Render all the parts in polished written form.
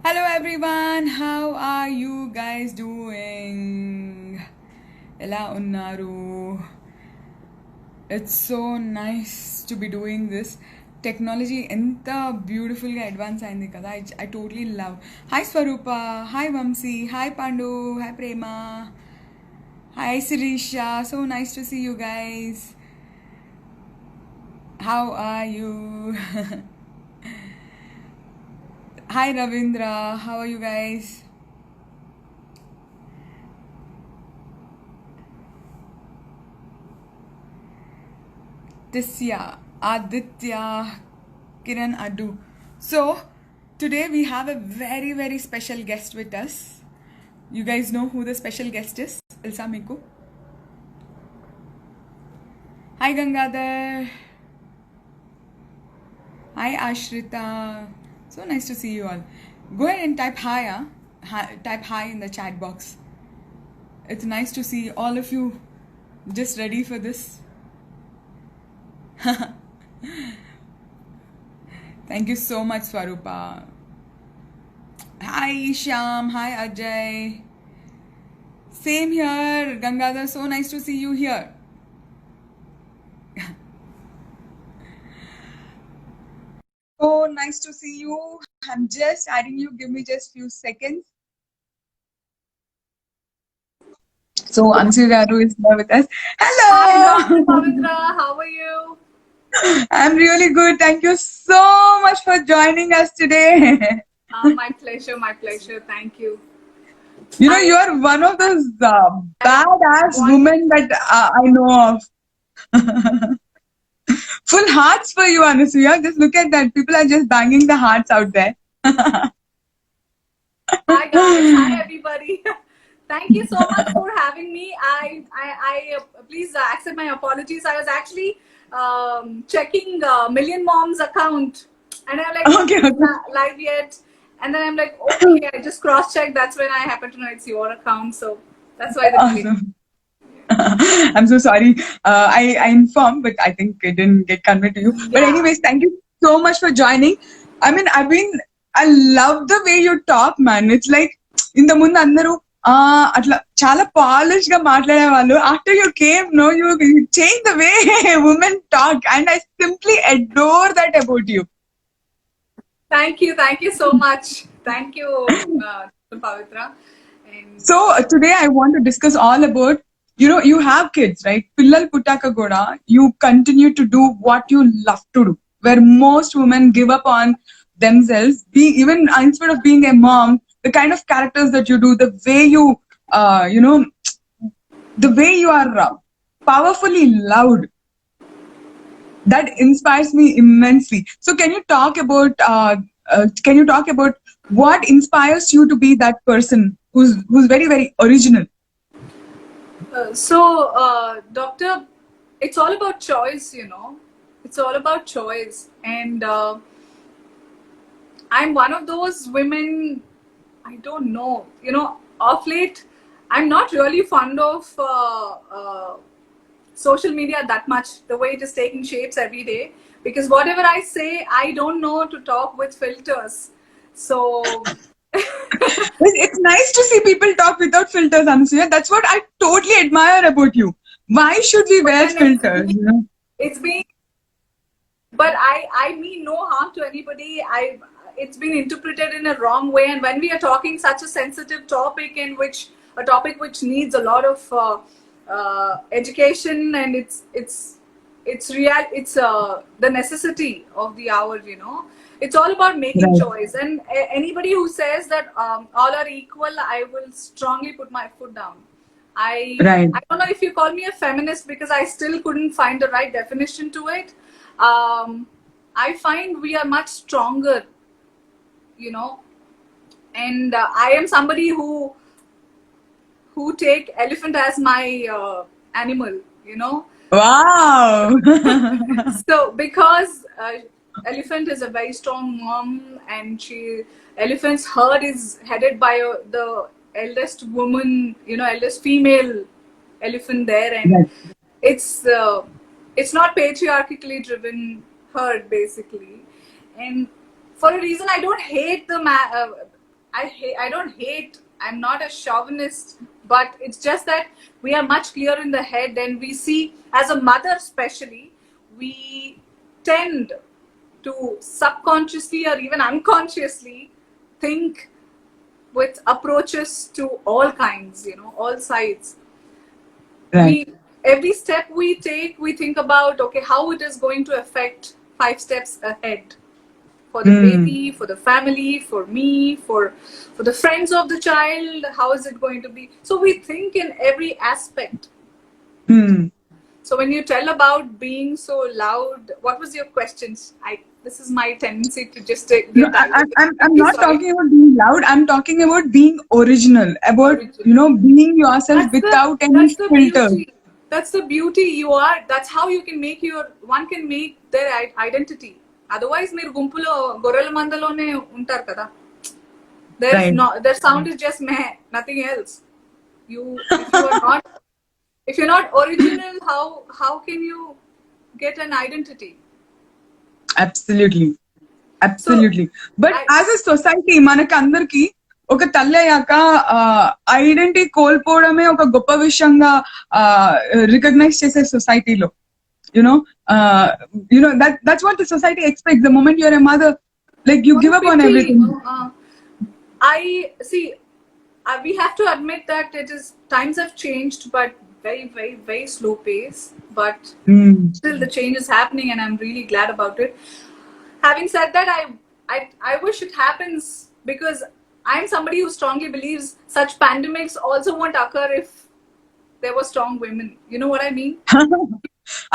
Hello everyone, how are you guys doing? Ela unnaru. It's so nice to be doing this. Technology enta beautiful ga advance ayindi kada. I totally love. Hi Swarupa, hi Vamsi, hi Pandu, hi Prema, hi Sirisha. So nice to see you guys. How are you? Hi Ravindra, how are you guys? Tisya, Aditya, Kiran Adu. So, today we have a very, very special guest with us. You guys know who the special guest is? Ilsa Miku. Hi Gangadhar. Hi Ashrita. So nice to see you all. Go ahead and type hi, type hi in the chat box. It's nice to see all of you just ready for this. Thank you so much, Swarupa. Hi Shyam, hi Ajay. Same here, Gangadhar. So nice to see you here. So nice to see you. I'm just adding you. Give me just few seconds. So Ansu Garu is here with us. Hi, Dr. Hello. Pavitra. How are you? I'm really good. Thank you so much for joining us today. My pleasure. My pleasure. Thank you. You know, I you are one of those I badass want. women that I know of. Full hearts for you, Anasuya. Just look at that. People are just banging the hearts out there. Hi guys. Hi everybody. Thank you so much for having me. Please accept my apologies. I was actually checking Million Mom's account, and I'm like, Okay, nobody's okay. live yet. And then I'm like, okay, I just cross checked. That's when I happen to know it's your account. So that's why the delay. Awesome. I'm so sorry. I informed, but I think it didn't get conveyed to you. But Yeah. anyways, thank you so much for joining. I mean, I love the way you talk, man. It's like in the ముందు అందరూ అట్లా చాలా polish గా మాట్లాడే వాళ్ళు after you came no you change the way women talk and I simply adore that about you. Thank you. Thank you so much. Thank you, Pavitra. And So today I want to discuss all about, you know, you have kids, right? Pillal Puttaka Goda, you continue to do what you love to do. Where most women give up on themselves, even instead of being a mom, the kind of characters that you do, the way you, you know, the way you are powerfully loud, that inspires me immensely. So can you talk about what inspires you to be that person who's very, very original? Doctor, it's all about choice, you know. It's all about choice. And I'm one of those women, I don't know, you know, of late, I'm not really fond of social media that much, the way it is taking shapes every day. Because whatever I say, I don't know to talk with filters. So, It's nice to see people talk without filters, Ansuya. That's what I totally admire about you. Why should we but wear then it's filters? You know? it's been but I mean no harm to anybody. I It's been interpreted in a wrong way, and when we are talking such a sensitive topic, in which a topic which needs a lot of education, and it's the necessity of the hour, you know. It's all about making Right, choice, and anybody who says that all are equal, I will strongly put my foot down. right, I don't know if you call me a feminist, because I still couldn't find the right definition to it. um, I find we are much stronger, you know, and I am somebody who take elephant as my animal, you know. wow. So because elephant is a very strong mom, and she elephant's herd is headed by the eldest woman, you know, eldest female elephant there, and Right, it's uh, it's not patriarchally driven herd basically. And for a reason, I don't hate the I don't hate. I'm not a chauvinist, but it's just that we are much clearer in the head, and we see, as a mother especially, we tend to subconsciously or even unconsciously think with approaches to all kinds, all sides. Right. Every step we take, we think about, okay, how it is going to affect 5 steps ahead, for the baby, for the family, for me, for the friends of the child. How is it going to be? So we think in every aspect. So when you tell about being so loud, what was your questions? This is my tendency to just No, get I'm not sorry. talking about being loud. I'm talking about being original, about being yourself without any That's the filters. beauty. That's the beauty. That's how you can make one can make their identity. Otherwise, మీరు గుంపులో గొర్రెల మందలోనే ఉంటారు కదా. Their sound is just meh, nothing else. If you're not original, how can you get an identity? Absolutely. But as a society, మనకి అందరికి ఒక తల్లి అయ్యాక ఐడెంటిటీ కోల్పోవడమే ఒక గొప్ప విషయంగా రికగ్నైజ్ చేసే సొసైటీలో that's what the society expects. The moment you're a mother, like you give up on everything. I see. We have to admit that times have changed, but very, very, very slow pace. But still, the change is happening, and I'm really glad about it. Having said that, I wish it happens, because I'm somebody who strongly believes such pandemics also won't occur if there were strong women. You know what I mean?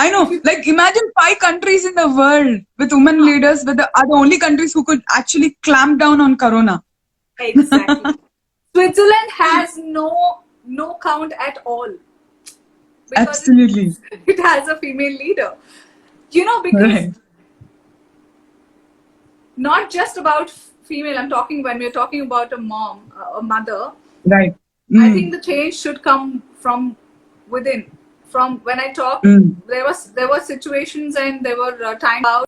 I know. Like, imagine 5 countries in the world with women leaders, are the only countries who could actually clamp down on corona. Exactly. Switzerland has no count at all. Absolutely. It has a female leader. Because not just about female, when we're talking about a mom, a mother. Right. I think the change should come from within. From when I talk, there were situations and there were times about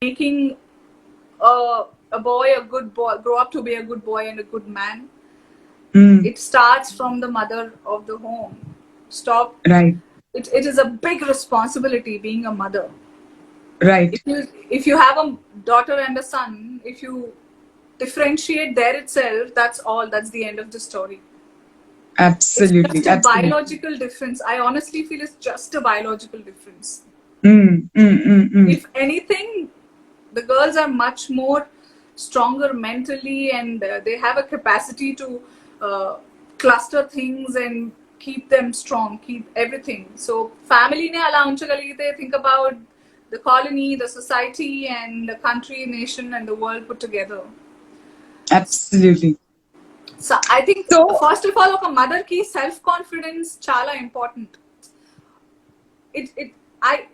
making a boy a good boy, grow up to be a good boy and a good man. It starts from the mother of the home. Right. It is a big responsibility being a mother. Right. If you have a daughter and a son, if you differentiate there itself, that's the end of the story. Absolutely. It's just a biological difference. I honestly feel it's just a biological difference. If anything, the girls are much more stronger mentally, and they have a capacity to cluster things and keep them strong, keep everything. So family ne ala unchagalite, think about the colony, the society, and the country, nation, and the world put together. Absolutely. So I think first of all, a mother ki self-confidence chala important.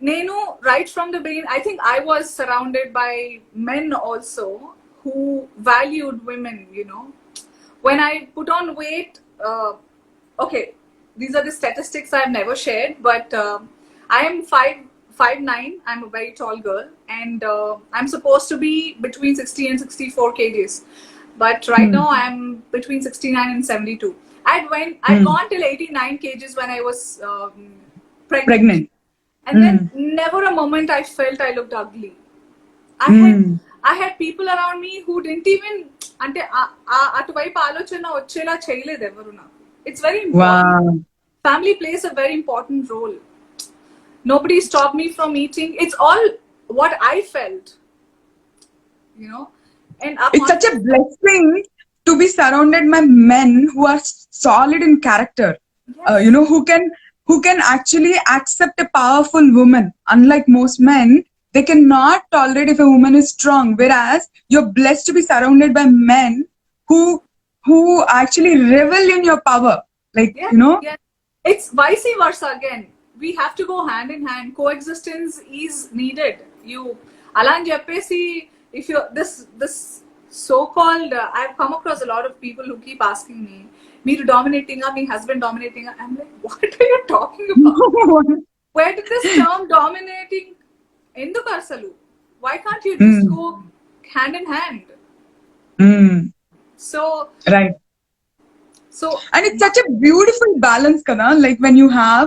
Nenu, right from the beginning, I think I was surrounded by men also who valued women. When I put on weight, okay, these are the statistics I've never shared, but I am 5'9". I'm a very tall girl, and I'm supposed to be between 60 and 64 kgs. But right now I'm between 69 and 72. I'd gone till 89 kgs when I was pregnant. And then never a moment I felt I looked ugly. I had people around me who didn't even ante atuvaipu alochana vachela cheyaledu evaru naaku. It's very important. Wow. Family plays a very important role. Nobody stopped me from eating. It's all what I felt. And it's such a blessing to be surrounded by men who are solid in character. Yes. Who can actually accept a powerful woman. Unlike most men, they cannot tolerate if a woman is strong. Whereas you're blessed to be surrounded by men who actually revel in your power. Like, Yes. It's vice versa again. We have to go hand in hand. Coexistence is needed. Alan Jappesi, if you're this so-called, I've come across a lot of people who keep asking me, "Meeru dominating, my husband dominating." I'm like, what are you talking about? Where did this term dominating ఎందుకు అసలు? Why can't you just go hand in hand? So Right. so And it's such a beautiful balance, kada. Like when you have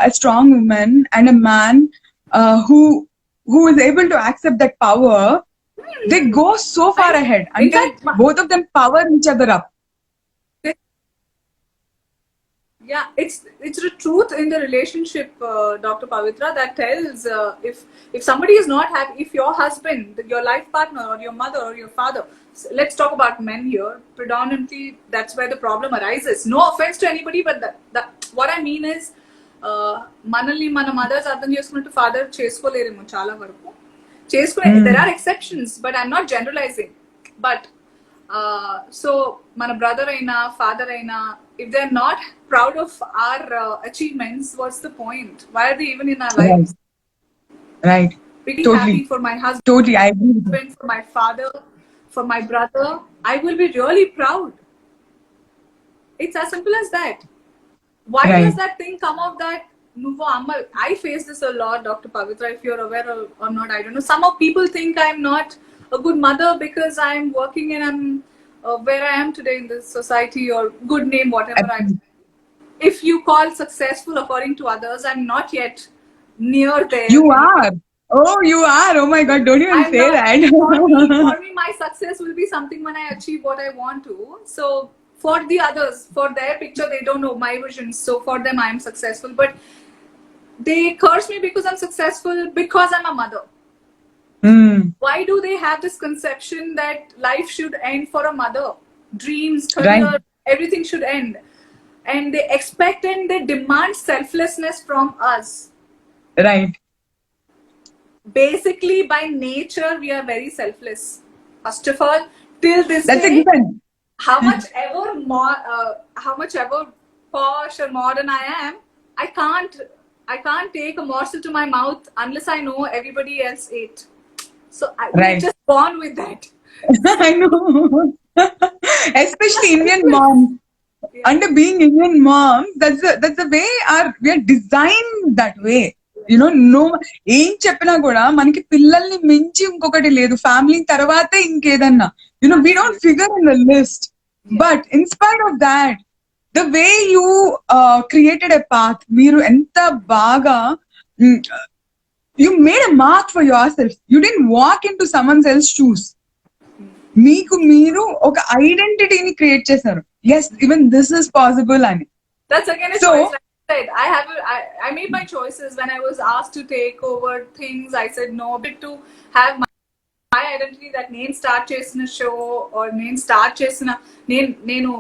a strong woman and a man who is able to accept that power, they go so far ahead. in And fact, both of them power each other up. yeah, it's the truth in the relationship, Dr. Pavitra, that tells if somebody is not happy, if your husband, your life partner, or your mother or your father, let's talk about men here. Predominantly, that's where the problem arises. No offense to anybody, but what I mean is, మనల్ని మన mothers అర్థం చేసుకున్నట్టు father చేసుకోలేరేమో చాలా వరకు. చేసుకునే there are exceptions, but I'm not generalizing. But so మన brother అయినా father అయినా, if they're not proud of our achievements, what's the point? Why are they even in our lives? Right. Be Totally. happy for my husband, Totally, I agree with you. for my father, for my brother. I will be really proud. It's as simple as that. Why Right. does that thing come out that Nuvo Amma? I face this a lot, Dr. Pavitra. If you're aware or not, I don't know. Some of people think I'm not a good mother because I'm working and I'm where I am today in this society, or good name, whatever. If you call successful according to others, I'm not yet near there. You are. Oh, you are. Oh my God, don't even I'm say not, that. for me, my success will be something when I achieve what I want to. So for the others, for their picture, they don't know my vision. So for them, I am successful. But they curse me because I'm successful, because I'm a mother. Why do they have this conception that life should end for a mother? Dreams, career, Right. everything should end. And they expect and they demand selflessness from us. Right. Basically, by nature, we are very selfless. First of all, till this That's a day, given. how much ever posh or modern I am, I can't take a morsel to my mouth unless I know everybody else ate. So we're Right. just born with that. I know. Especially Indian moms. Yeah. Under being Indian moms, that's the way we are designed that way. You know, no, ఏం చెప్పినా కూడా మనకి పిల్లల్ని మించి ఇంకొకటి లేదు. Family తర్వాతే ఇంకేదన్నా. You know, we don't figure in the list. But in spite of that, the way you created a path, మీరు ఎంత బాగా you made a mark for yourself. You didn't walk into someone else's shoes. మీకు మీరు ఒక ఐడెంటిటీని create చేశారు. Yes, even this is possible అని. That's again a So- choice. Like I said, I made my choices when I was asked to take over things. I said no, but to have my identity, that నేను start చేసిన show are నేను start చేసిన నేను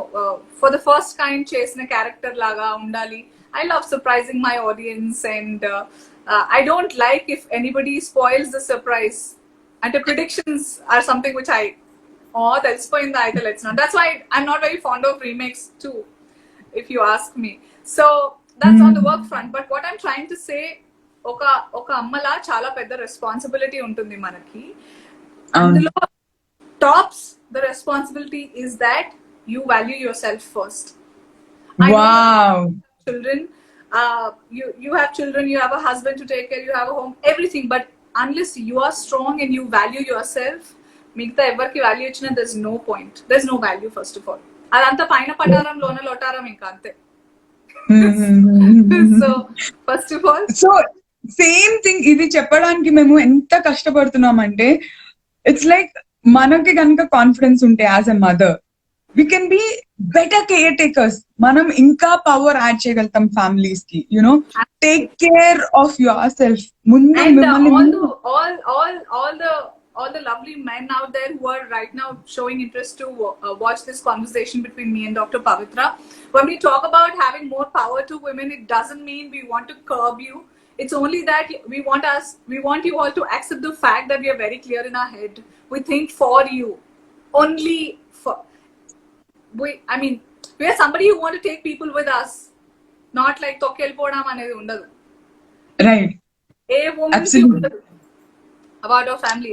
for the first time చేసిన character లాగా ఉండాలి. I love surprising my audience, and I don't like if anybody spoils the surprise. And the predictions are something which తెలిసిపోయిందా అయితే let's not. That's why I'm not very fond of remakes too, if you ask me. So that's on the work front. But what I'm trying to say, ఒక అమ్మలా చాలా పెద్ద responsibility ఉంటుంది మనకి. అందులో tops the responsibility is that you value yourself first. I know Wow. children, you have children, you have a husband to take care, you have a home, everything, but unless you are strong and you value yourself, మిగతా ఎవరికి value ఇచ్చినా there's no point, there's no value. First of all, అదంతా పైన పటారం లోన లోటారం, ఇంకా అంతే. So first of all, so same thing ఇది చెప్పడానికి మేము ఎంత కష్టపడుతున్నామంటే, ఇట్స్ లైక్ మనకి కనుక కాన్ఫిడెన్స్ ఉంటే as a mother, we can be better caretakers. మనం ఇంకా పవర్ యాడ్ చేయగలుగుతాం ఫ్యామిలీస్ కి. You know, take care of yourself. ముందు and మిమ్మల్ని all the lovely men out there who are right now showing interest to watch this conversation between me and Dr. Pavitra. When we talk about having more power to women, it doesn't mean we want to curb you. It's only that we want you all to accept the fact that we are very clear in our head. We think for you, only for. We are somebody who want to take people with us, not like tokkel podam anedi undadu. Right. A woman Absolutely. undadu about our family.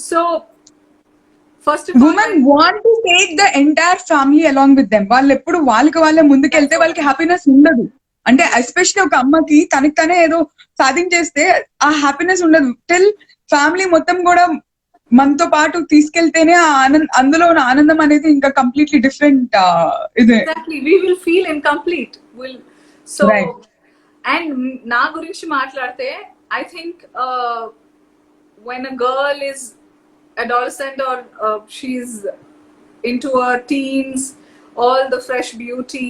So first of all, Women want to take the entire family along with them. వాళ్ళు ఎప్పుడు వాళ్ళకి వాళ్ళే ముందుకెళ్తే వాళ్ళకి happiness ఉండదు. అంటే especially ఒక అమ్మకి తనకి తనే ఏదో సాధించేస్తే ఆ హ్యాపీనెస్ ఉండదు. టిల్ ఫ్యామిలీ మొత్తం కూడా మనతో పాటు తీసుకెళ్తేనే ఆ అందులో ఉన్న ఆనందం అనేది ఇంకా కంప్లీట్లీ డిఫరెంట్ ఇదే. Exactly, we will feel incomplete. So Right. and నా గురించి మాట్లాడితే I think when a girl is adolescent or she's into her teens, all the fresh beauty,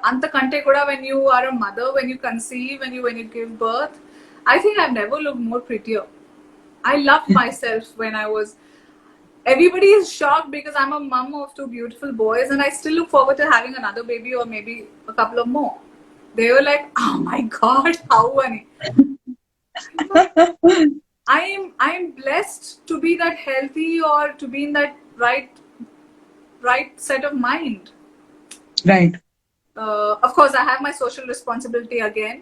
antakante kuda when you are a mother, when you conceive, when you give birth, I think I've never looked more prettier. I loved myself when I was. Everybody is shocked because I'm a mom of 2 beautiful boys and I still look forward to having another baby or maybe a couple of more. They were like, oh my god, how funny. I'm blessed to be that healthy or to be in that right set of mind. Right. Of course, I have my social responsibility again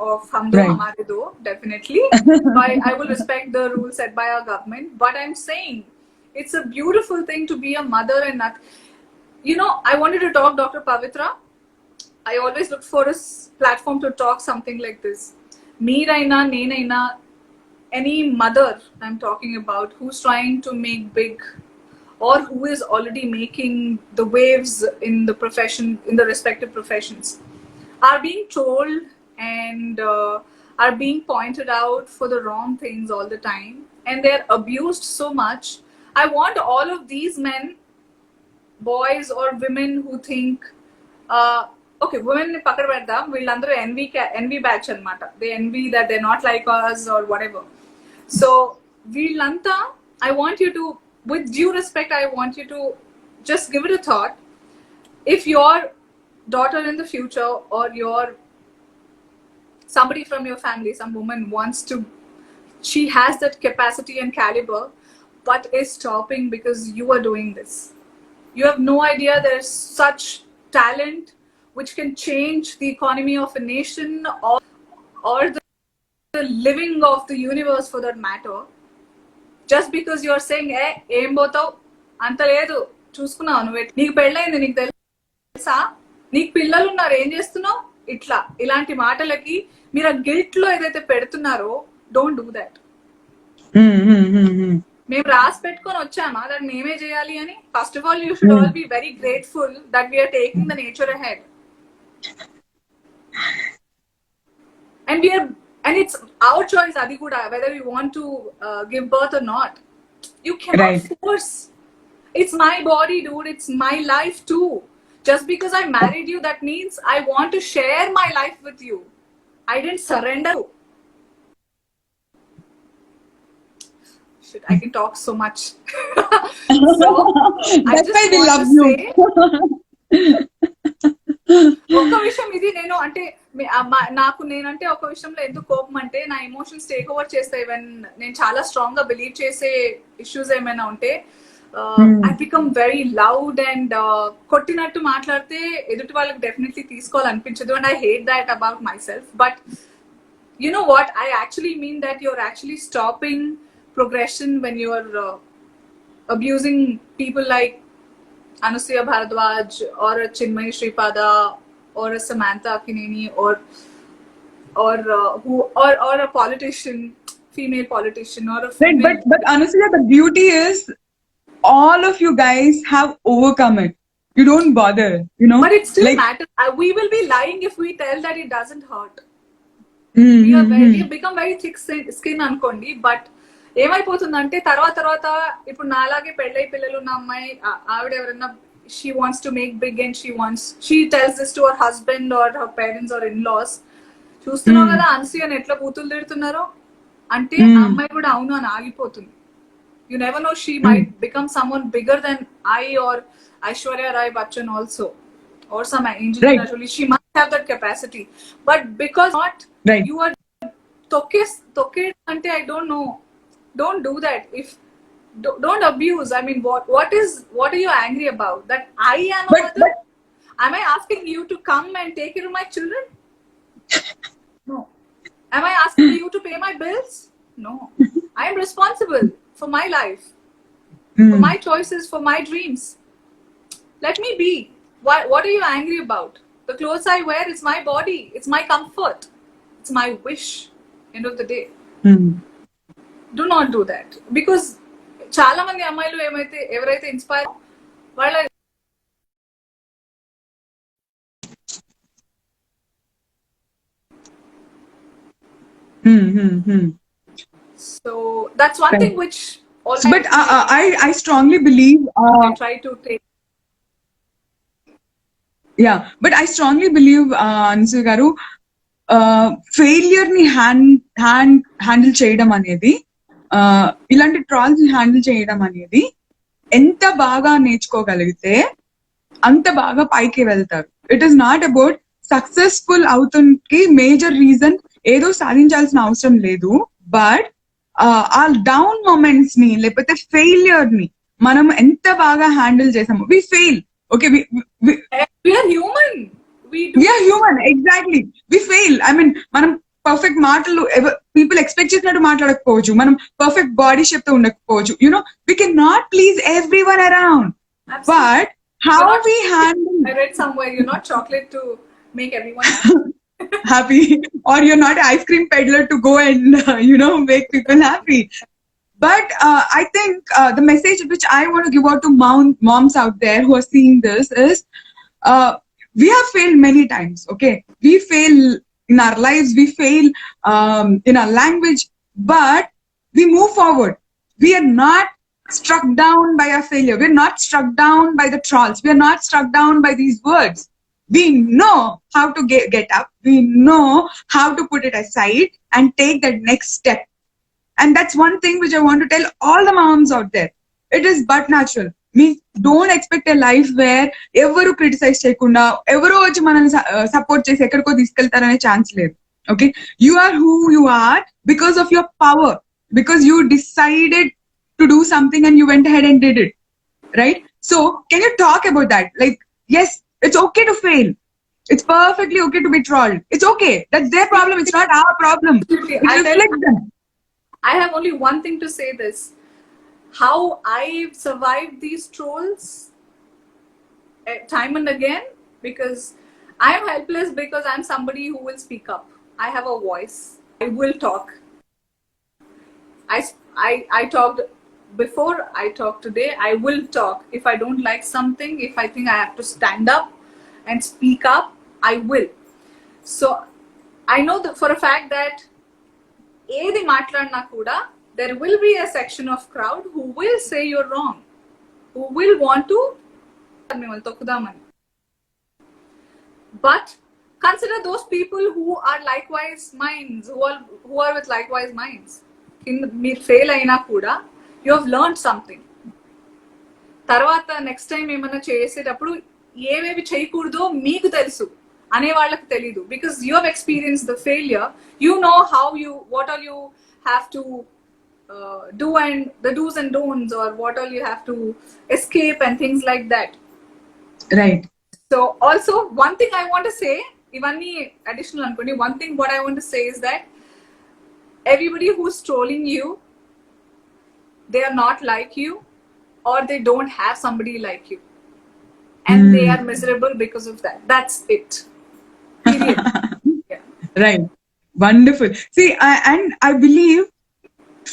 of hum do Right. hamare do, definitely. I will respect the rules set by our government, but I'm saying it's a beautiful thing to be a mother and not. You know, I wanted to talk Dr. Pavitra. I always look for a platform to talk something like this. Meeraina, Nenaina, any mother I'm talking about who's trying to make big or who is already making the waves in the profession, in the respective professions, are being told and are being pointed out for the wrong things all the time, and they're abused so much. I want all of these men, boys or women who think okay, women ni pakad pedam, villandru envy batch anamata. They envy that they're not like us or whatever. So veellanta, I want you to, with due respect, I want you to just give it a thought. If your daughter in the future or your somebody from your family, some woman wants to, she has that capacity and caliber but is stopping because you are doing this. You have no idea there's such talent which can change the economy of a nation or the living of the universe for that matter. Just because you're saying ఏం పోతావు అంత లేదు చూసుకున్నావు నువ్వు, నీకు పెళ్ళైంది నీకు తెలుసా, నీకు పిల్లలు ఉన్నారు ఏం చేస్తున్నావు, ఇలాంటి మాటలకి మీరు ఆ గిల్ట్ లో ఏదైతే పెడుతున్నారో, డోంట్ డూ దట్. మేము రాసి పెట్టుకొని వచ్చామా దాన్ని మేమే చేయాలి అని? First of all you should all be very grateful that we are taking the nature ahead. And it's our choice, adi kuda, whether we want to give birth or not. You cannot force. It's my body, dude. It's my life too. Just because I married you, that means I want to share my life with you. I didn't surrender. Shit, I can talk so much. So I just want to say ఒక విషయం ఇది, నేను అంటే నాకు నేనంటే ఒక విషయంలో ఎందుకు కోపం అంటే, నా ఎమోషన్స్ టేక్ ఓవర్ చేస్తాయి వెన్ నేను చాలా స్ట్రాంగ్ గా బిలీవ్ చేసే ఇష్యూస్ ఏమైనా ఉంటే. I become very loud and కొట్టినట్టు మాట్లాడితే ఎదుటి వాళ్ళకి డెఫినెట్లీ తీసుకోవాలనిపించదు, and I hate that about myself. But you know what, I actually mean that you're actually stopping progression when you're abusing people like Anusuya Bharadwaj or a Chinmay Sripada or a Samantha Akineni or a politician, female politician or a female. Right, but Anusuya, the beauty is all of you guys have overcome it. You don't bother, you know. But it still matters. We will be lying if we tell that it doesn't hurt. We have become very thick skin అనుకోండి. But ఏమైపోతుందంటే తర్వాత ఇప్పుడు నాలాగే పెళ్ళై పిల్లలు ఉన్న అమ్మాయి, ఆవిడ ఎవరన్నా, she wants to make big and she tells this to her husband or her parents or in-laws. చూస్తున్నావు కదా అనసూయని ఎట్లా బూతులు తిడుతున్నారో, అంటే ఆ అమ్మాయి కూడా అవును అని ఆగిపోతుంది. You never know, she might become someone bigger than I or Aishwarya Rai Bachchan also, or some engineer. Actually, she must have that capacity. But because not, you are toke ante, I don't know. Don't do that. If don't abuse. I mean, what are you angry about? That I am a mother? Am I asking you to come and take care of my children? No. Am I asking you to pay my bills? No. I am responsible for my life, for my choices, for my dreams. Let me be. What are you angry about? The clothes I wear is my body. It's my comfort. It's my wish. end of the day. Hmm. Do not do that, because చాలా మంది అమ్మాయిలు ఎవరైతే inspire వాళ్ళ so that's one Right. thing which all But I strongly believe I try to take. yeah, but I strongly believe Ansu garu failure ని handle చేయడం అనేది ఇలాంటి trolls ని హ్యాండిల్ చేయడం అనేది ఎంత బాగా నేర్చుకోగలిగితే అంత బాగా పైకి వెళ్తారు. It is not about successful అవుతుంకి మేజర్ రీజన్ ఏదో సాధించాల్సిన అవసరం లేదు, బట్ ఆ డౌన్ మూమెంట్స్ ని లేకపోతే ఫెయిల్యూర్ ని మనం ఎంత బాగా హ్యాండిల్ చేసాము. We fail, okay, We are human. We do. We are human, exactly. We fail. I mean, మనం పర్ఫెక్ట్ మాటలు పీపుల్ ఎక్స్పెక్ట్ చేసినట్టు మాట్లాడకపోవచ్చు, మనం పర్ఫెక్ట్ బాడీ షేప్ తో ఉండకపోవచ్చు, we cannot please everyone around. Absolutely. But how we handle I read somewhere you're not chocolate to make everyone happy, or you're not an ice cream peddler to go and make people happy. But I think the message which I want to give out to moms out there who are seeing this is, we have failed many times, okay? We fail in our lives, we fail in our language, but we move forward. We are not struck down by our failure. We're not struck down by the trolls. We are not struck down by these words. We know how to get up. We know how to put it aside and take that next step. And that's one thing which I want to tell all the moms out there. It is but natural. Don't expect a life where ఎవరు criticise చేయకుండా ఎవరో వచ్చి మనల్ని support చేసి ఎక్కడికో తీసుకెళ్తారనే chance లేదు. Okay, you are who you are because of your power, because you decided to do something and you went ahead and did it, right? So can you talk about that? Like, yes, it's okay to fail. It's perfectly okay to be trolled. It's okay. That's their problem. It's not our problem. It reflects them. I have only one thing to say this. How I've survived these trolls time and again, because I'm helpless, because I'm somebody who will speak up. I have a voice. I will talk. I talked before, I talked today, I will talk. If I don't like something, if I think I have to stand up and speak up, I will. So I know that for a fact that ఏది మాట్లాడినా కూడా there will be a section of crowd who will say you're wrong, who will want to మిమ్మల్ని తొక్కుదామని. But consider those people who are likewise minds, who are with likewise minds. మీరు fail అయినా కూడా you have learned something. తర్వాత next time ఏమైనా చేసేటప్పుడు ఏవేవి చేయకూడదో మీకు తెలుసు, అనే వాళ్ళకి తెలీదు, because you have experienced the failure. You know what all you have to do, and the do's and don'ts, or what all you have to escape and things like that. Right. So also one thing I want to say, ivanni additional anukondi, one thing what I want to say is that everybody who's trolling you, they are not like you, or they don't have somebody like you, and they are miserable because of that. That's it. Period. Yeah. Right. Wonderful. See, I believe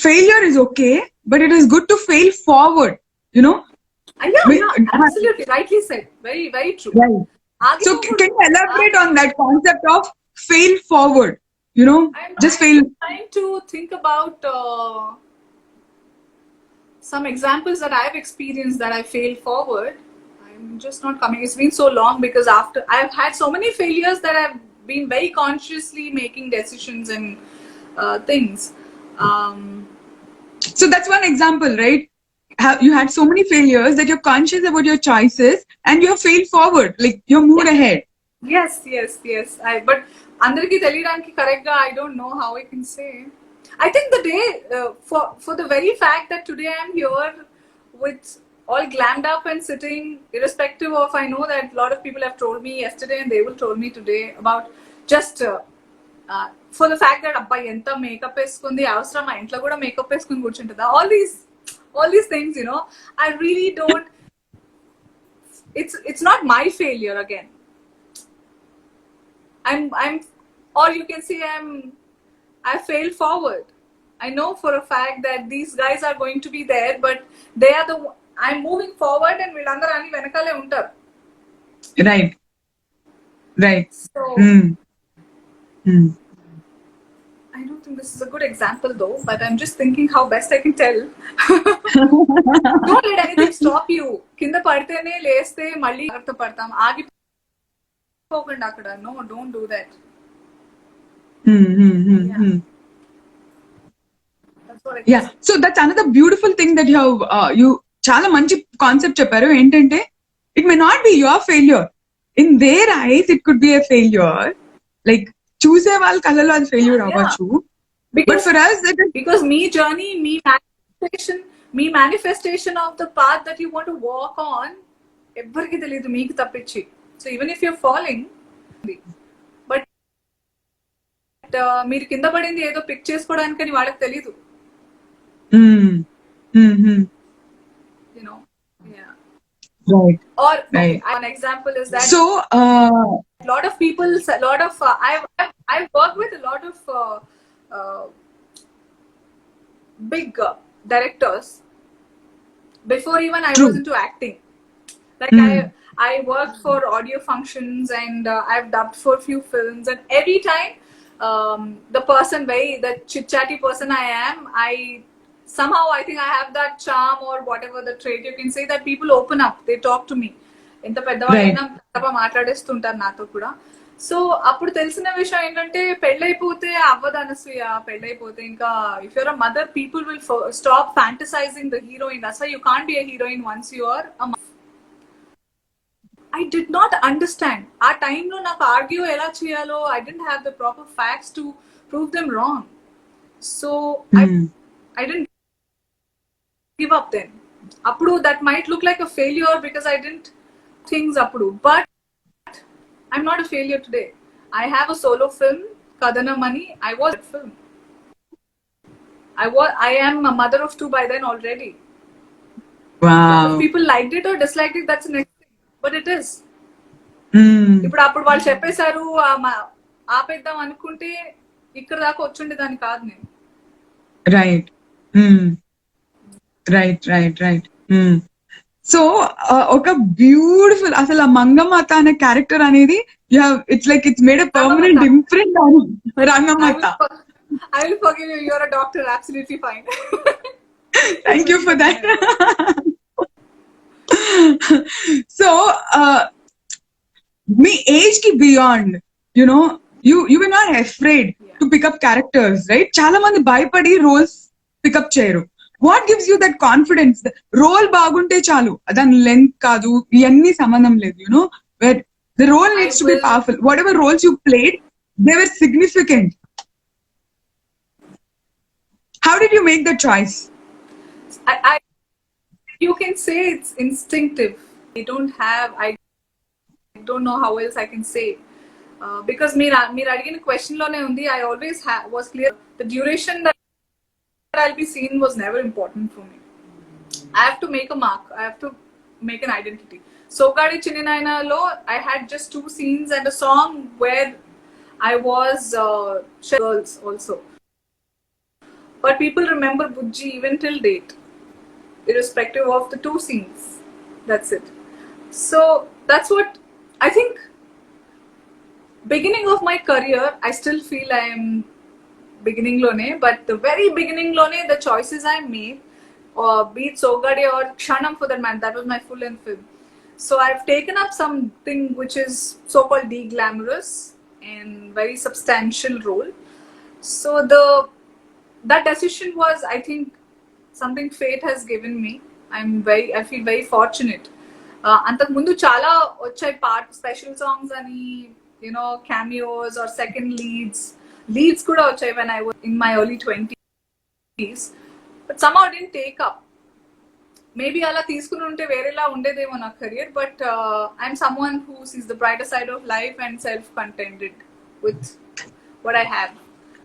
failure is okay, but it is good to fail forward, Yeah, absolutely. Rightly said. Very, very true. Right. So can you elaborate on that concept of fail forward? Just fail. I'm trying to think about some examples that I've experienced that I failed forward. I'm just not coming. It's been so long, because after I've had so many failures that I've been very consciously making decisions and things. So that's one example, right? You had so many failures that you're conscious about your choices and you have failed forward, like you're moved ahead. Yes. But andariki teliyadaniki correct ga I don't know how I can say. I think the day for the very fact that today I'm here with all glammed up and sitting, irrespective of, I know that a lot of people have told me yesterday and they will told me today about just for the fact that abba enta makeup esukundi avasarama intlo kuda makeup esukuni kurchuntada, all these things, I really don't, it's not my failure again. I'm or you can say I failed forward. I know for a fact that these guys are going to be there, but they are I'm moving forward and వీళ్ళందరూ అని వెనకాలే ఉంటారు. Right. Right. So Hmm. I don't think this is a good example though, but I'm just thinking how best I can tell. Don't let anything stop you. కింద పడితేనే లేస్తే మళ్ళీ జాగ్రత్త పడతాం. ఆగిపోకండి అక్కడ. No, don't do that. Yeah. That's what I can Yeah. So that's another beautiful thing that you చాలా మంచి concept చెప్పారు. ఏంటంటే it may not be your failure. In their eyes, it could be a failure. Like చూసే వాళ్ళ కళ్ళలో అది failure అవ్వచ్చు. But for us, because me journey, me manifestation of the path that you want to walk on, ఎవ్వరికి తెలియదు మీకు తప్పించి. So even if you're falling, but మీరు కింద పడింది ఏదో పిక్ చేసుకోవడానికని వాళ్ళకి తెలీదు. You know, yeah. Right. Or right. Okay, an example is that So a lot of people, I've worked with a lot of big directors before even I True. was into acting. Like I worked for audio functions and I've dubbed for a few films, and every time the chit chatty person I am, somehow I think I have that charm or whatever the trait you can say, that people open up, they talk to me. ఎంత పెద్దవాళ్ళైనా తప్ప మాట్లాడేస్తుంటారు నాతో కూడా. So అప్పుడు తెలిసిన విషయం ఏంటంటే పెళ్ళైపోతే అవ్వదు అనసూయ, పెళ్ళైపోతే ఇంకా if you're a mother people will stop fantasising the heroine. That's why you can't be a heroine once you are a mother. I did not understand. ఆ టైంలో నాకు ఆర్గ్యూ ఎలా చేయాలో I didn't have the proper facts to prove them wrong. So I didn't give up then. Appudu that might look like a failure because I didn't things appudu, but I'm not a failure today. I have a solo film, Kadana Mani. I was a film. I am a mother of 2 by then already. wow. If people liked it or disliked it, that's the next thing. But it is. ఇప్పుడు అప్పుడు వాళ్ళు చెప్పేశారు ఆపేద్దాం అనుకుంటే ఇక్కడ దాకా వచ్చుండే దాన్ని కాదు నేను. Right right right right. So ఒక బ్యూటిఫుల్ అసలు ఆ మంగమాత అనే క్యారెక్టర్ అనేది it's like it's made a permanent imprint on Rangammatha. I will forgive you. You're a doctor. Absolutely fine. Thank you for that. So me age ki beyond, you know, you were not afraid to pick up characters, right? Chala mandi bhayapadi roles pick up cheyaru. What gives you that confidence? Role bagunte chalu, adani length kaadu iyanni sambandham ledhu, you know, where the role needs to be powerful. Whatever roles you played, they were significant. How did you make that choice? You can say it's instinctive. I don't know how else I can say. Because మీరు అడిగిన question లోనే ఉంది. I always was clear the duration that I'll be seen was never important for me. I have to make a mark. I have to make an identity. Sogadi Chinni Naina lo I had just 2 scenes and a song where I was girls also. But people remember Bujji even till date, irrespective of the 2 scenes. That's it. So that's what I think. Beginning of my career, I still feel I am beginning lone, but the very beginning lone, the choices I made, or be it Sogadi or Kshanam for that man, that was my full-length film. So I've taken up something which is so-called de-glamorous and very substantial role. So that decision was, I think, something fate has given me. I feel very fortunate. అంతకు ముందు చాలా వచ్చాయి part special songs అని, you know cameos or second leads కూడా వచ్చాయి when I was in my early 20s, but somehow I didn't take up. Maybe అలా తీసుకుని ఉంటే వేరేలా ఉండేదేమో నా career, but I'm someone who sees the brighter side of life and self-contented with what I have.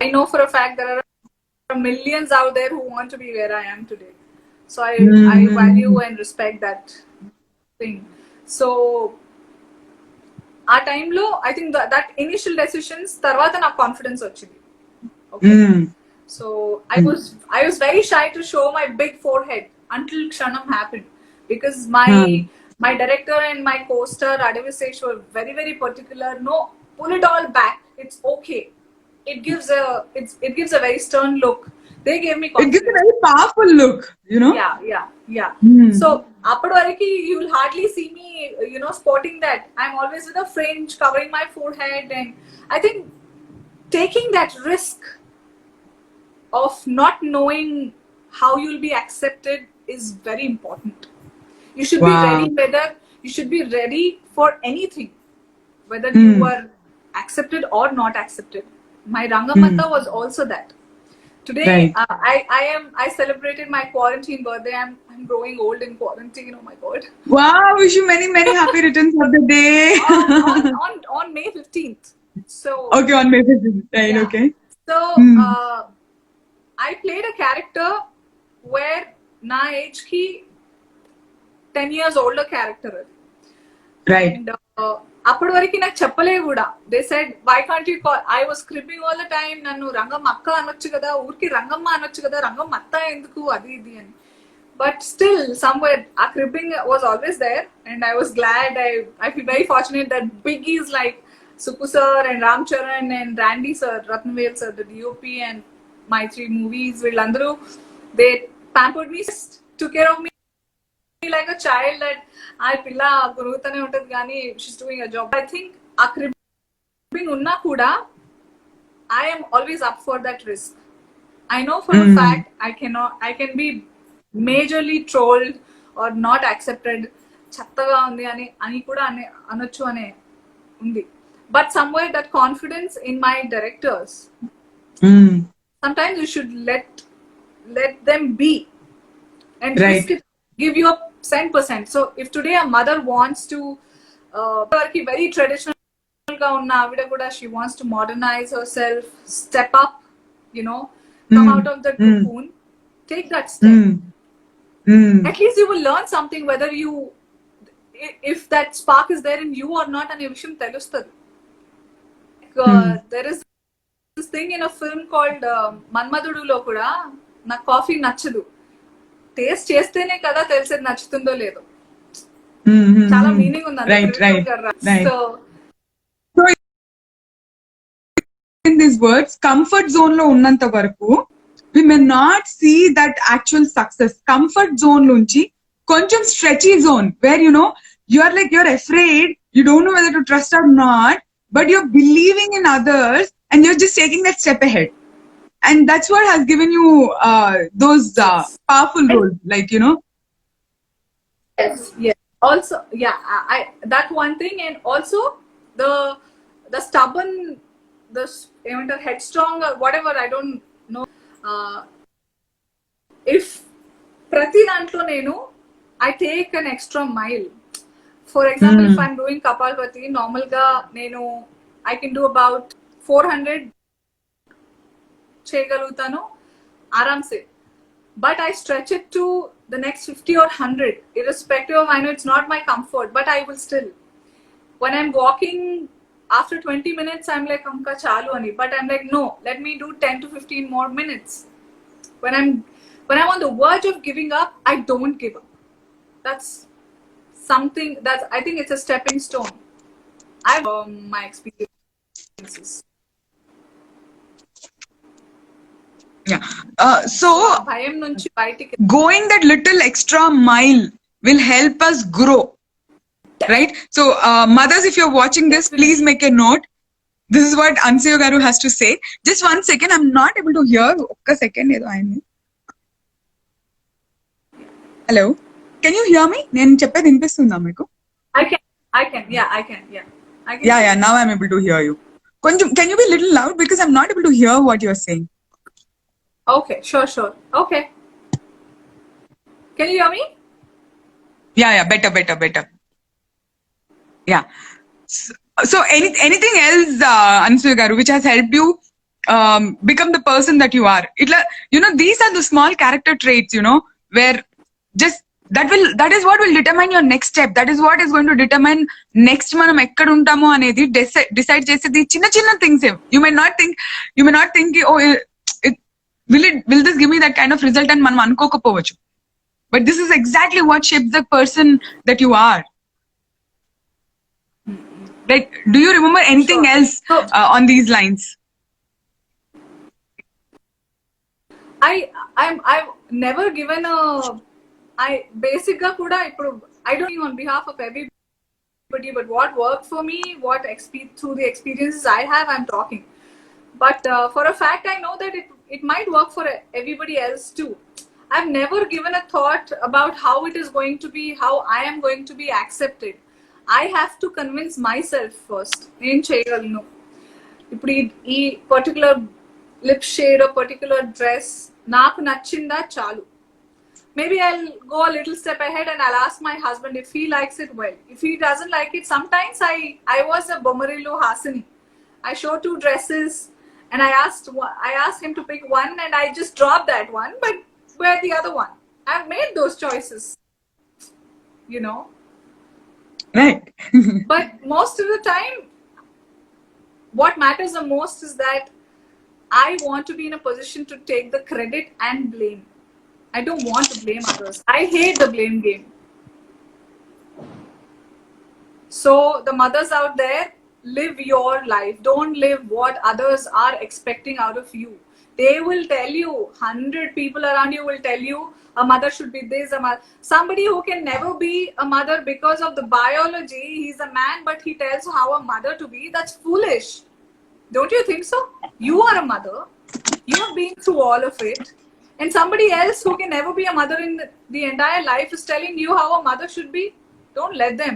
I know for a fact there are millions out there who want to be where I am today. So I value and respect that thing. So ఆ టైంలో I think that initial decisions తర్వాత నాకు confidence వచ్చింది. Okay. Mm. So I was very shy to show my big forehead until Kshanam happened, because my director and my co-star Adavisesh were very very particular. No, pull it all back. It's okay. It gives a very stern look. They gave me It gives a confidence. very powerful look, you know. Yeah. Mm. So apadu variki you will hardly see me, sporting that. I'm always with a fringe covering my forehead, and I think taking that risk of not knowing how you'll be accepted is very important. You should be Wow. ready, you should be ready for anything, whether Mm. you are accepted or not accepted. My Rangamata was also that. Today, Right. I celebrated my quarantine birthday. I'm growing old in quarantine. Oh my god. Wow, wish you many many happy returns of the day. On May 15th. So Okay, on May 15th. Right, yeah. okay. So Hmm. I played a character where na age ki 10 years older character. Right. And అప్పటి వరకు నాకు చెప్పలే కూడా. They said why can't you call, I was scripting all the time, నన్ను రంగం అక్క అనొచ్చు కదా, ఊరికి రంగమ్మ అనొచ్చు కదా, రంగం అత్త ఎందుకు అది ఇది అని. బట్ స్టిల్ సమ్వేర్ ఆ scripting was always there, and I was glad. I feel very fortunate that big is like Supu sir and Ram Charan and Randy sir, Ratnavel sir, the DOP, and my 3 movies, వీళ్ళందరూ they pampered me, took care of me like a child, that ఆ పిల్ల గురుగుతూనే ఉంటది కానీ she's doing a job. I think ఆ క్రిప్టింగ్ ఉన్నా కూడా I am always up for that risk. I know for a fact I can be majorly trolled or not accepted, చెత్తగా ఉంది అని కూడా అనొచ్చు అనే ఉంది. But somewhere that confidence in my directors, sometimes you should let them be and Right. risk it, give you a 10%. So if today a mother wants to very traditional ga unna avida kuda, she wants to modernize herself, step up, come out of the cocoon, take that step. At least you will learn something, whether if that spark is there in you or not ane vishayam telustadi. There is this thing in a film called Manmadudu lo kuda na coffee nachadu, taste చేస్తేనే కదా తెలిసేది నచ్చుతుందో లేదో. చాలా meaning ఉంది so in these words, comfort zone లో ఉన్నంత వరకు we may not see that actual success. Comfort zone lunchi koncham stretchy zone where you're afraid, you don't know whether to trust or not, but you're believing in others and you're just taking that step ahead. And that's what has given you those powerful roles, like, Yes. Also, yeah, I that one thing, and also the stubborn, the headstrong or whatever, I don't know. If prati dantlo nenu, I take an extra mile. For example, if I'm doing Kapalpati, normal ga nenu I can do about 400 చేయగలుగుతాను ఆరామ్సే, but I stretch it to the next 50 or 100, irrespective of, I know it's not my comfort, but I will still. When I'm walking, after 20 minutes, I'm like, amka chalu ani, but I'm like, no, let me do 10 to 15 more minutes. When I'm on the verge of giving up, I don't give up. That's something that I think it's a stepping stone. I've my experiences. Yeah. So భయం నుంచి బయటికి going that little extra mile will help us grow, right? So mothers, if you're watching this, please make a note. This is what Ansuya garu has to say. Just 1 second, I'm not able to hear. Okka second edo ayindi. Hello, can you hear me? Nenu cheppedi vinipistunda meeku? I can. I can. Yeah, now I'm able to hear you. Can you be a little loud, because I'm not able to hear what you're saying. Okay, sure. Okay. Can you hear me? Yeah, better. Yeah. So anything else, Ansuya garu, which has helped you become the person that you are? These are the small character traits, where just that is what will determine your next step. That is what is going to determine next manam ekkada untamo anedi decide chesedi chinna things. You may not think oh, will this give me that kind of result and మనం అనుకోకపోవచ్చు. But this is exactly what shapes the person that you are. Like, do you remember anything Sure. else So on these lines? I've never given a I basic ga kuda ippudu I don't think on behalf of everybody, but what worked for me, through the experiences I have, I'm talking. But for a fact, I know that it might work for everybody else too. I've never given a thought about how it is going to be, how I am going to be accepted. I have to convince myself first. నేను చేయగలను. ఇప్పుడు ఈ particular lip shade particular dress నాకు నచ్చిందా చాలు. Maybe I'll go a little step ahead and I'll ask my husband if he likes it well. If he doesn't like it, sometimes I was a Bomarillo Hasini. I showed 2 dresses and I asked him to pick one and I just dropped that one, but wear the other one. I've made those choices, you know. Right. But most of the time, what matters the most is that I want to be in a position to take the credit and blame. I don't want to blame others. I hate the blame game. So the mothers out there, live your life. Don't live what others are expecting out of you. They will tell you, 100 people around you will tell you a mother should be this, somebody who can never be a mother because of the biology, he's a man, but he tells how a mother to be. That's foolish. Don't you think so? You are a mother. You have been through all of it. And somebody else who can never be a mother in the entire life is telling you how a mother should be. Don't let them.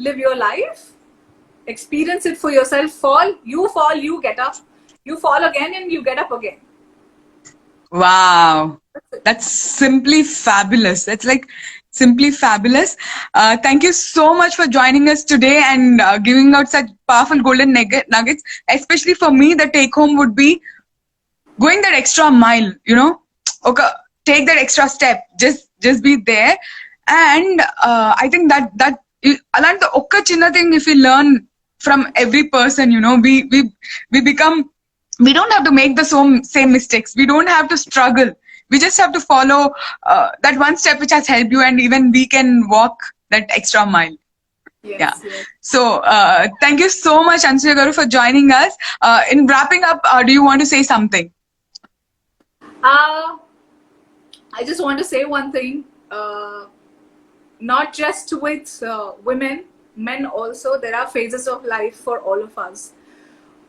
Live your life. Experience it for yourself. Fall, you get up. You fall again and you get up again. Wow. That's simply fabulous. That's like simply fabulous. Thank you so much for joining us today and giving out such powerful golden nuggets. Especially for me, the take home would be going that extra mile, you know. Okay, take that extra step. Just be there. And I think that alanta okka chinna thing, if we learn from every person, you know, we become, we don't have to make the same mistakes. We don't have to struggle. We just have to follow that one step which has helped you, and even we can walk that extra mile. Yes, Yeah. yes. So thank you so much, Ansuya Garu, for joining us. In wrapping up, do you want to say something? I just want to say one thing. Not just with women, men also. There are phases of life for all of us.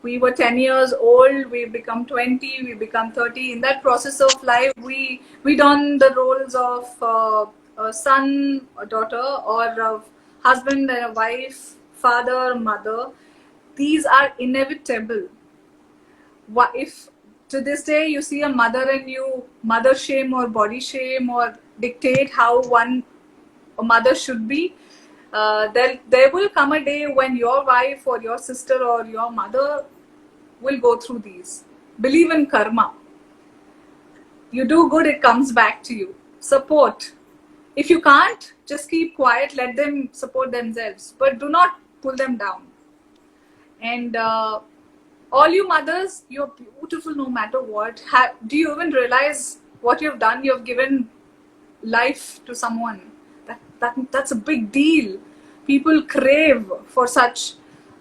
We were 10 years old, we become 20, we become 30. In that process of life, we done the roles of a son, a daughter, or a husband and a wife, father, mother. These are inevitable. If to this day you see a mother and you mother shame or body shame or dictate how a mother should be, there will come a day when your wife or your sister or your mother will go through these. Believe in karma. You do good, it comes back to you. Support. If you can't, just keep quiet, let them support themselves, but do not pull them down. And all you mothers, you're beautiful no matter what. Do you even realize what you've done? You've given life to someone. That's a big deal. People crave for such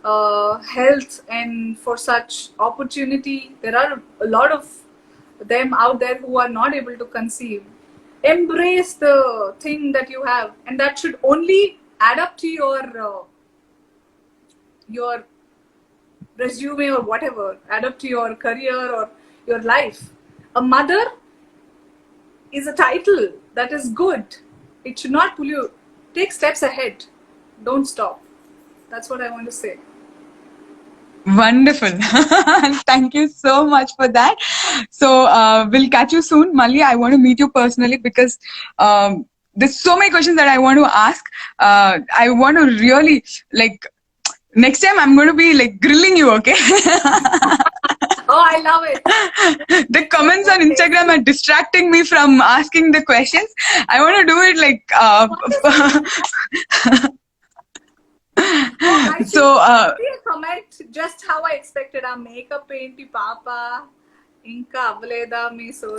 health and for such opportunity. There are a lot of them out there who are not able to conceive. Embrace the thing that you have, and that should only add up to your resume or whatever, add up to your career or your life. A mother is a title that is good. It should not pull you. Take steps ahead. Don't stop. That's what I want to say. Wonderful. Thank you so much for that. So we'll catch you soon, Mali. I want to meet you personally because there's so many questions that I want to ask. I want to really, like, next time I'm going to be like grilling you, okay? Oh, I love it. The comments on Instagram are distracting me from asking the questions. I want to do it like So so comment just how I expected. Our makeup painty papa Inka avvaleda me so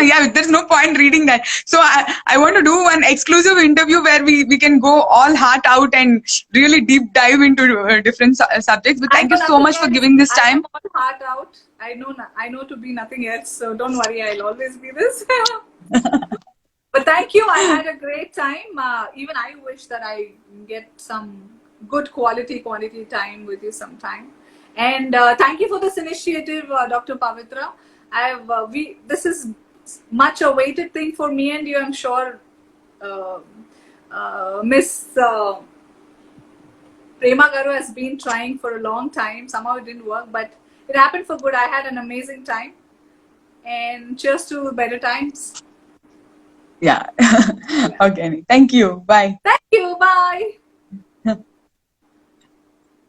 Yeah, there's no point reading that. So I want to do one exclusive interview where we can go all heart out and really deep dive into different subjects. But I thank know you so nothing much for else. giving this I time. am all heart out. I know to be nothing else. So don't worry. I'll always be this. But thank you. I had a great time. Even I wish that I get some good quality time with you sometime. And thank you for this initiative, Dr. Pavitra. This is much awaited thing for me and you. I'm sure uh, Miss Prema Garu has been trying for a long time. Somehow it didn't work, but it happened for good. I had an amazing time. And cheers to better times. Yeah. Okay. Thank you. Bye. Thank you. Bye.